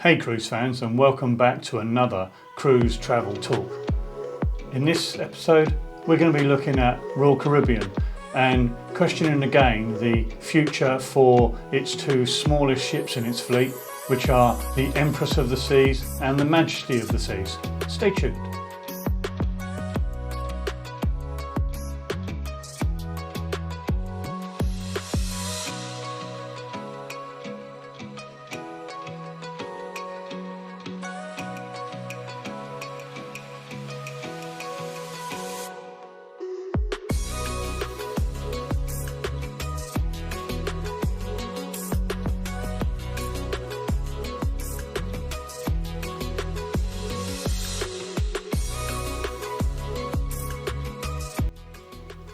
Hey cruise fans, and welcome back to another Cruise Travel Talk. In this episode we're going to be looking at Royal Caribbean and questioning again the future for its two smallest ships in its fleet, which are the Empress of the Seas and the Majesty of the Seas. Stay tuned.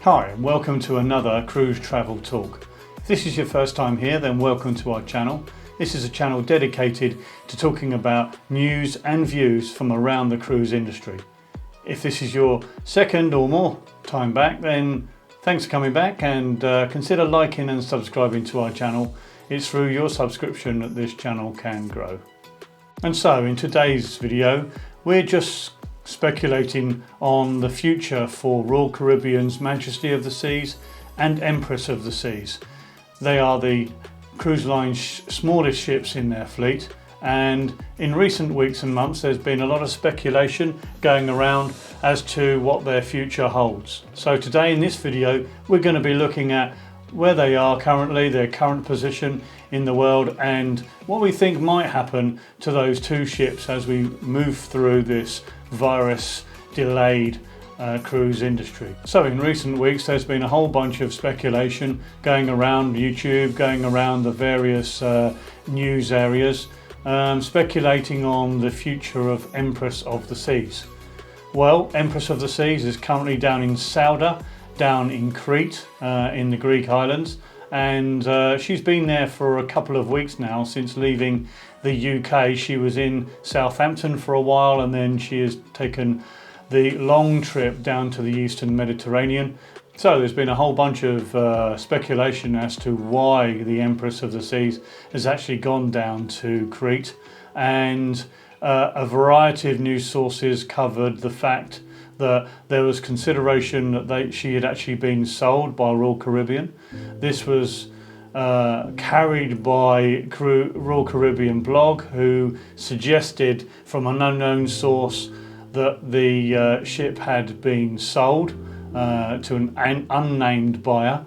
Hi and welcome to another Cruise Travel Talk. If this is your first time here, then welcome to our channel. This is a channel dedicated to talking about news and views from around the cruise industry. If this is your second or more time back, then thanks for coming back, and consider liking and subscribing to our channel. It's through your subscription that this channel can grow. And so in today's video, we're just speculating on the future for Royal Caribbean's Majesty of the Seas and Empress of the Seas. They are the cruise line's smallest ships in their fleet, and in recent weeks and months there's been a lot of speculation going around as to what their future holds. So today in this video we're going to be looking at where they are currently, their current position in the world, and what we think might happen to those two ships as we move through this virus delayed cruise industry. So in recent weeks there's been a whole bunch of speculation going around YouTube, going around the various news areas, speculating on the future of Empress of the Seas. Well, Empress of the Seas is currently down in Sauda, down in Crete, in the Greek islands, and she's been there for a couple of weeks now since leaving the UK. She was in Southampton for a while, and then she has taken the long trip down to the Eastern Mediterranean. So there's been a whole bunch of speculation as to why the Empress of the Seas has actually gone down to Crete, and a variety of news sources covered the fact that there was consideration that she had actually been sold by Royal Caribbean. This was carried by Royal Caribbean blog, who suggested from an unknown source that the ship had been sold to an unnamed buyer.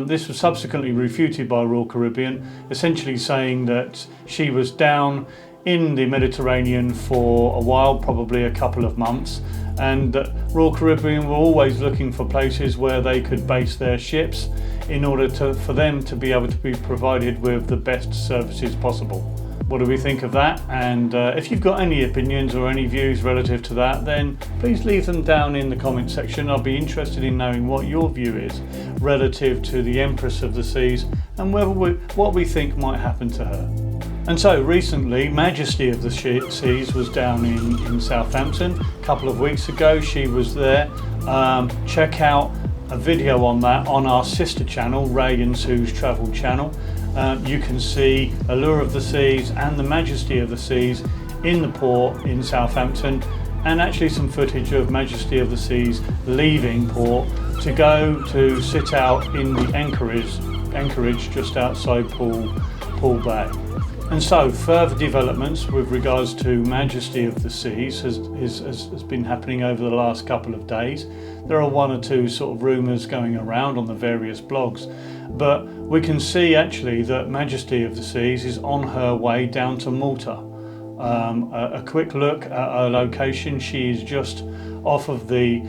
This was subsequently refuted by Royal Caribbean, essentially saying that she was down in the Mediterranean for a while, probably a couple of months, and that Royal Caribbean were always looking for places where they could base their ships in order for them to be able to be provided with the best services possible. What do we think of that? And if you've got any opinions or any views relative to that, then please leave them down in the comment section. I'll be interested in knowing what your view is relative to the Empress of the Seas and what we think might happen to her. And so recently, Majesty of the Seas was down in Southampton a couple of weeks ago. She was there. Check out a video on that on our sister channel, Ray and Sue's Travel channel. You can see Allure of the Seas and the Majesty of the Seas in the port in Southampton, and actually some footage of Majesty of the Seas leaving port to go to sit out in the anchorage just outside Poole Bay. And so further developments with regards to Majesty of the Seas has been happening over the last couple of days. There are one or two sort of rumours going around on the various blogs, but we can see actually that Majesty of the Seas is on her way down to Malta. A quick look at her location: she is just off of the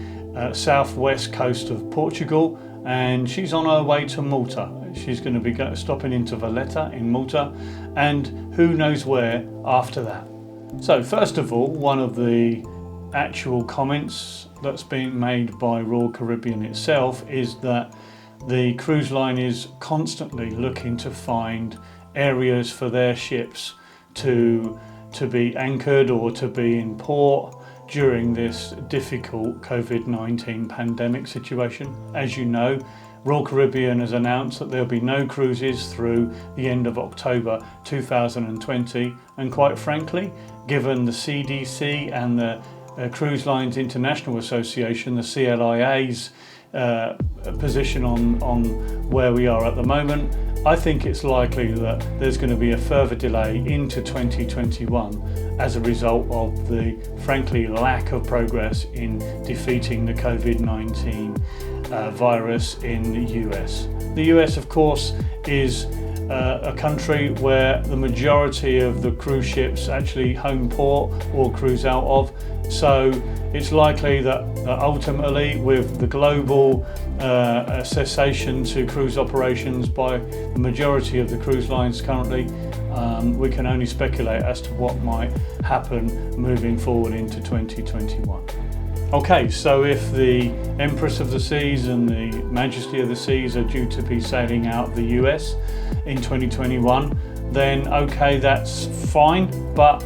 southwest coast of Portugal, and she's on her way to Malta. She's going to be stopping into Valletta in Malta, and who knows where after that. So first of all, one of the actual comments that's being made by Royal Caribbean itself is that the cruise line is constantly looking to find areas for their ships to be anchored or to be in port during this difficult COVID-19 pandemic situation. As you know, Royal Caribbean has announced that there'll be no cruises through the end of October 2020, and quite frankly, given the CDC and the Cruise Lines International Association, the CLIA's position on where we are at the moment, I think it's likely that there's going to be a further delay into 2021 as a result of the, frankly, lack of progress in defeating the COVID-19 virus in the US. The US, of course, is a country where the majority of the cruise ships actually home port or cruise out of. So it's likely that ultimately, with the global cessation to cruise operations by the majority of the cruise lines currently, we can only speculate as to what might happen moving forward into 2021. Okay, so if the Empress of the Seas and the Majesty of the Seas are due to be sailing out of the US in 2021, then okay, that's fine. But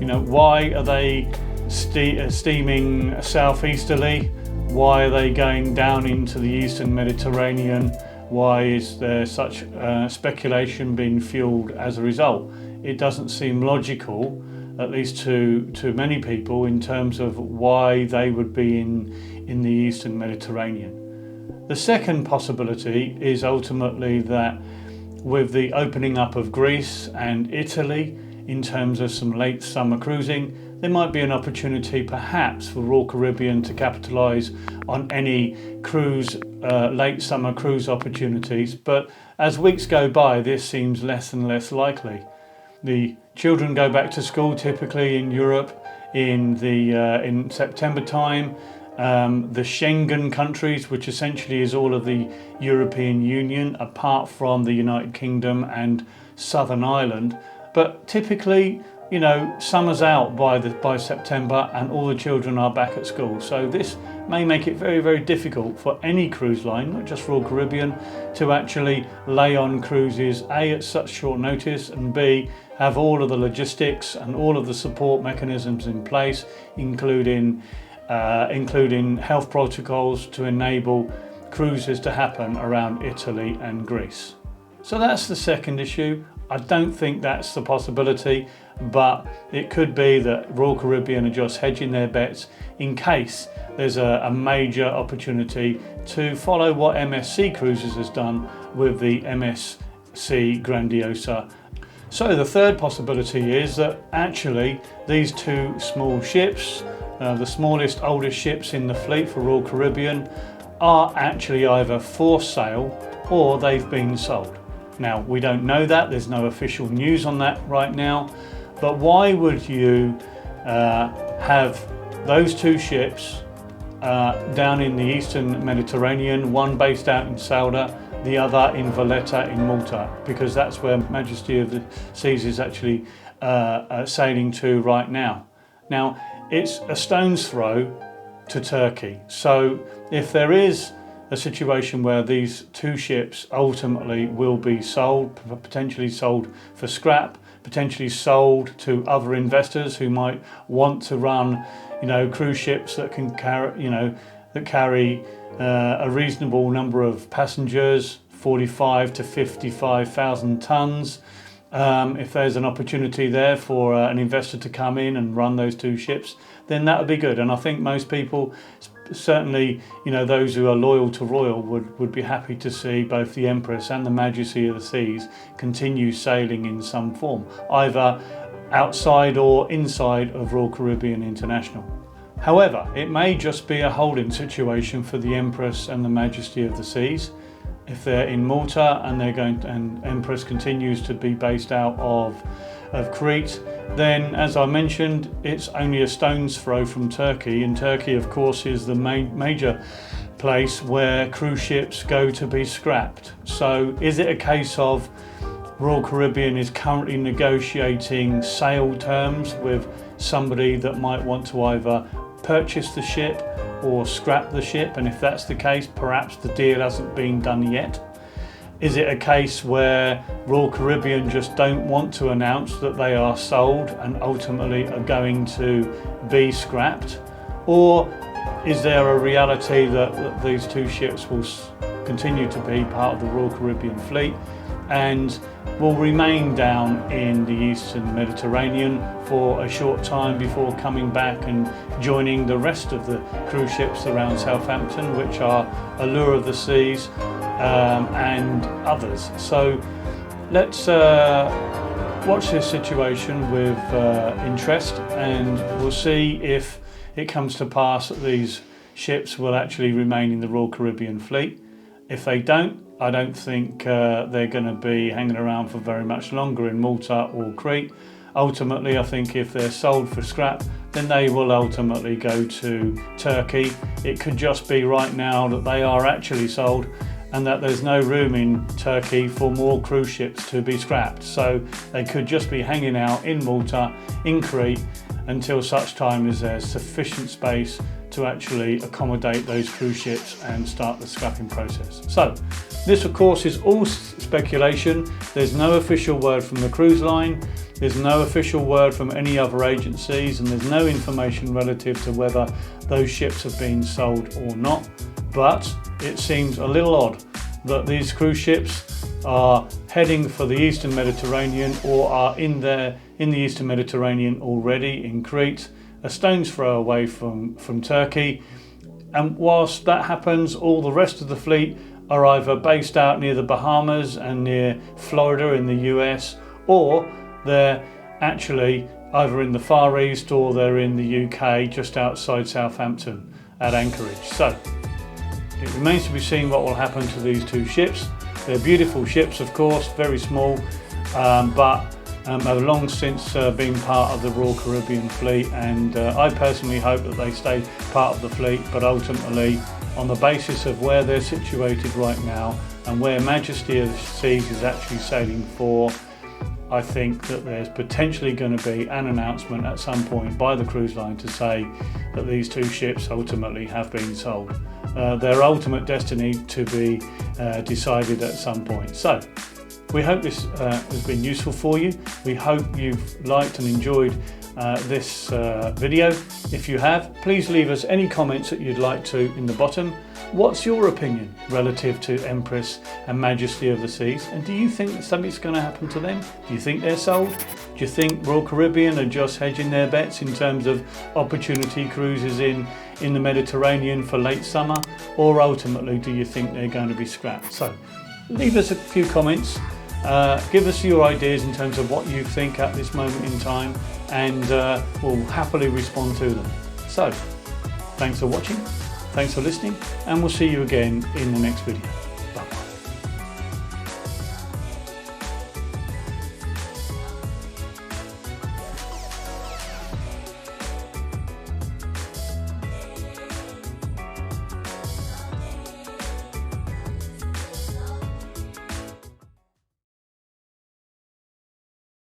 you know, why are they steaming southeasterly? Why are they going down into the Eastern Mediterranean? Why is there such speculation being fueled as a result? It doesn't seem logical, at least to many people, in terms of why they would be in the Eastern Mediterranean. The second possibility is ultimately that with the opening up of Greece and Italy in terms of some late summer cruising, there might be an opportunity perhaps for Royal Caribbean to capitalise on any late summer cruise opportunities, but as weeks go by this seems less and less likely. The children go back to school typically in Europe in September time. The Schengen countries, which essentially is all of the European Union apart from the United Kingdom and Southern Ireland, but typically, you know, summer's out by September and all the children are back at school. So this may make it very, very difficult for any cruise line, not just Royal Caribbean, to actually lay on cruises, A, at such short notice, and B, have all of the logistics and all of the support mechanisms in place, including health protocols to enable cruises to happen around Italy and Greece. So that's the second issue. I don't think that's the possibility, but it could be that Royal Caribbean are just hedging their bets in case there's a major opportunity to follow what MSC Cruises has done with the MSC Grandiosa. So the third possibility is that actually these two small ships, the smallest, oldest ships in the fleet for Royal Caribbean, are actually either for sale or they've been sold. Now, we don't know that, there's no official news on that right now, but why would you have those two ships down in the Eastern Mediterranean, one based out in Sauda, the other in Valletta in Malta, because that's where Majesty of the Seas is actually sailing to right now. Now, it's a stone's throw to Turkey, so if there is a situation where these two ships ultimately will be sold, potentially sold for scrap, potentially sold to other investors who might want to run, you know, cruise ships that can carry, you know, that carry a reasonable number of passengers, 45 to 55,000 tons. If there's an opportunity there for an investor to come in and run those two ships, then that would be good. And I think most people, certainly, you know, those who are loyal to Royal would be happy to see both the Empress and the Majesty of the Seas continue sailing in some form, either outside or inside of Royal Caribbean International. However, it may just be a holding situation for the Empress and the Majesty of the Seas. If they're in Malta and and Empress continues to be based out of Crete, then, as I mentioned, it's only a stone's throw from Turkey, and Turkey, of course, is the major place where cruise ships go to be scrapped. So is it a case of Royal Caribbean is currently negotiating sale terms with somebody that might want to either purchase the ship or scrap the ship, and if that's the case, perhaps the deal hasn't been done yet? Is it a case where Royal Caribbean just don't want to announce that they are sold and ultimately are going to be scrapped? Or is there a reality that these two ships will continue to be part of the Royal Caribbean fleet and will remain down in the Eastern Mediterranean for a short time before coming back and joining the rest of the cruise ships around Southampton, which are Allure of the Seas and others. So let's watch this situation with interest, and we'll see if it comes to pass that these ships will actually remain in the Royal Caribbean fleet. If they don't, I don't think they're going to be hanging around for very much longer in Malta or Crete. Ultimately, I think if they're sold for scrap, then they will ultimately go to Turkey. It could just be right now that they are actually sold and that there's no room in Turkey for more cruise ships to be scrapped. So they could just be hanging out in Malta, in Crete, until such time as there's sufficient space to actually accommodate those cruise ships and start the scrapping process. So this of course is all speculation. There's no official word from the cruise line, there's no official word from any other agencies, and there's no information relative to whether those ships have been sold or not. But it seems a little odd that these cruise ships are heading for the Eastern Mediterranean or are in the Eastern Mediterranean already in Crete, a stone's throw away from Turkey. And whilst that happens, all the rest of the fleet are either based out near the Bahamas and near Florida in the US, or they're actually either in the Far East or they're in the UK just outside Southampton at Anchorage. So it remains to be seen what will happen to these two ships. They're beautiful ships, of course, very small, but have long since been part of the Royal Caribbean fleet, and I personally hope that they stay part of the fleet, but ultimately on the basis of where they're situated right now and where Majesty of the Seas is actually sailing for, I think that there's potentially going to be an announcement at some point by the cruise line to say that these two ships ultimately have been sold. Their ultimate destiny to be decided at some point. So we hope this has been useful for you. We hope you've liked and enjoyed this video. If you have, please leave us any comments that you'd like to in the bottom. What's your opinion relative to Empress and Majesty of the Seas? And do you think that something's going to happen to them? Do you think they're sold? Do you think Royal Caribbean are just hedging their bets in terms of opportunity cruises in the Mediterranean for late summer? Or ultimately, do you think they're going to be scrapped? So leave us a few comments. Give us your ideas in terms of what you think at this moment in time, and we'll happily respond to them. So, thanks for watching, thanks for listening, and we'll see you again in the next video.